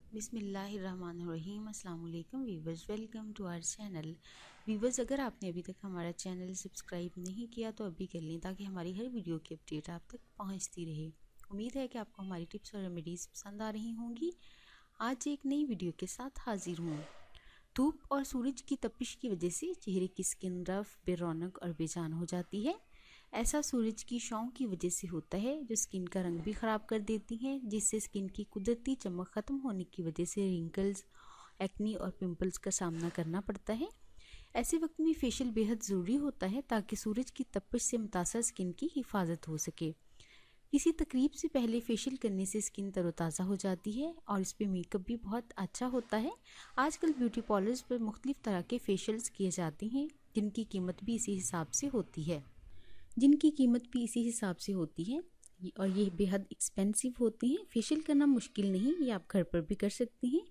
बिस्मिल्लाहिर्रहमानिर्रहीम। अस्सलाम वालेकुम viewers, welcome to our channel. Viewers, अगर आपने अभी तक हमारा चैनल सब्सक्राइब नहीं किया तो अभी कर लें ताकि हमारी हर वीडियो की अपडेट आप तक पहुंचती रहे। उम्मीद है कि आपको हमारी टिप्स और रेमेडीज़ पसंद आ रही होंगी। आज एक नई वीडियो के साथ हाजिर हूँ। धूप और सूरज की तपिश की वजह से चेहरे की स्किन रफ, बेरौनक और बेजान हो जाती है। ऐसा सूरज की छांव की वजह से होता है, जो स्किन का रंग भी ख़राब कर देती है, जिससे स्किन की कुदरती चमक ख़त्म होने की वजह से रिंकल्स, एक्नी और पिंपल्स का सामना करना पड़ता है। ऐसे वक्त में फेशियल बेहद ज़रूरी होता है ताकि सूरज की तपिश से मुतासर स्किन की हिफाजत हो सके। किसी तकरीब से पहले फेशियल करने से स्किन तरोताज़ा हो जाती है और इस पर मेकअप भी बहुत अच्छा होता है। आजकल ब्यूटी पार्लर्स पर मुख्तलिफ तरह के फेशियल्स किए जाते हैं, जिनकी कीमत भी इसी हिसाब से होती है और ये बेहद एक्सपेंसिव होती हैं। फेशियल करना मुश्किल नहीं, ये आप घर पर भी कर सकते हैं।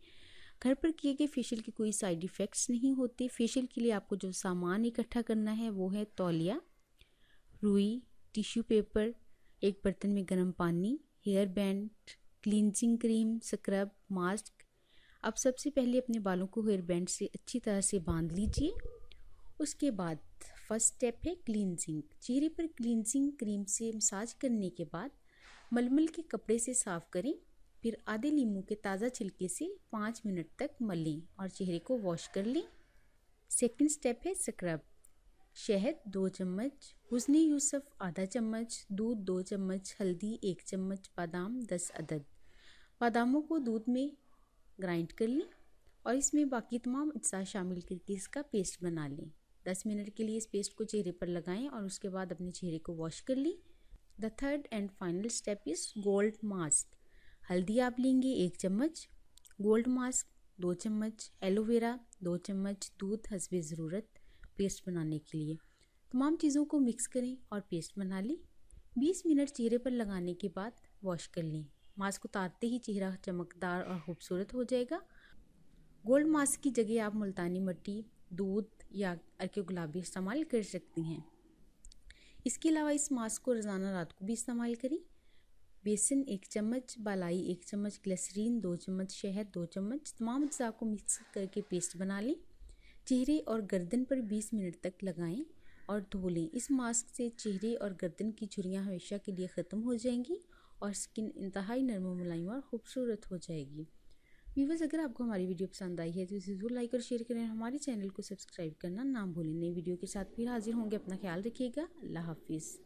घर पर किए गए फेशियल के कोई साइड इफ़ेक्ट्स नहीं होते। फेशियल के लिए आपको जो सामान इकट्ठा करना है वो है तौलिया, रुई, टिश्यू पेपर, एक बर्तन में गर्म पानी, hair band, cleansing cream, scrub, mask. अब सबसे पहले अपने बालों को हेयर बैंड से अच्छी तरह से बांध लीजिए। उसके बाद फर्स्ट स्टेप है क्लींजिंग। चेहरे पर क्लींजिंग क्रीम से मसाज करने के बाद मलमल के कपड़े से साफ़ करें। फिर आधे नींबू के ताज़ा छिलके से 5 मिनट तक मलें और चेहरे को वॉश कर लें। सेकंड स्टेप है स्क्रब। शहद 2 चम्मच, हुस्न यूसुफ आधा चम्मच, दूध 2 चम्मच, हल्दी 1 चम्मच, बादाम 10 अदद। बादामों को दूध में ग्राइंड कर लें और इसमें बाकी तमाम अज्जा शामिल करके इसका पेस्ट बना लें। 10 मिनट के लिए इस पेस्ट को चेहरे पर लगाएं और उसके बाद अपने चेहरे को वॉश कर लें। The third and final step is gold mask. हल्दी आप लेंगे 1 चम्मच, गोल्ड मास्क 2 चम्मच, एलोवेरा 2 चम्मच, दूध हस्बे ज़रूरत पेस्ट बनाने के लिए। तमाम चीज़ों को मिक्स करें और पेस्ट बना लें। 20 मिनट चेहरे पर लगाने के बाद वॉश कर लें। मास्क उतारते ही चेहरा चमकदार और खूबसूरत हो जाएगा। गोल्ड मास्क की जगह आप मुल्तानी मिट्टी, दूध या अर्के गुलाबी इस्तेमाल कर सकती हैं। इसके अलावा इस मास्क को रोज़ाना रात को भी इस्तेमाल करें। बेसन 1 चम्मच, बालाई 1 चम्मच, ग्लिसरीन 2 चम्मच, शहद 2 चम्मच, तमाम अज्जा को मिक्स करके पेस्ट बना लें। चेहरे और गर्दन पर 20 मिनट तक लगाएं और धो लें। इस मास्क से चेहरे और गर्दन की झुर्रियाँ हमेशा के लिए ख़त्म हो जाएंगी और स्किन इंतहाई नरम व मुलायम और खूबसूरत हो जाएगी। व्यूअर्स, अगर आपको हमारी वीडियो पसंद आई है तो इसे ज़रूर लाइक और शेयर करें। हमारे चैनल को सब्सक्राइब करना ना भूलें। नई वीडियो के साथ फिर हाजिर होंगे। अपना ख्याल रखिएगा। अल्लाह हाफिज़।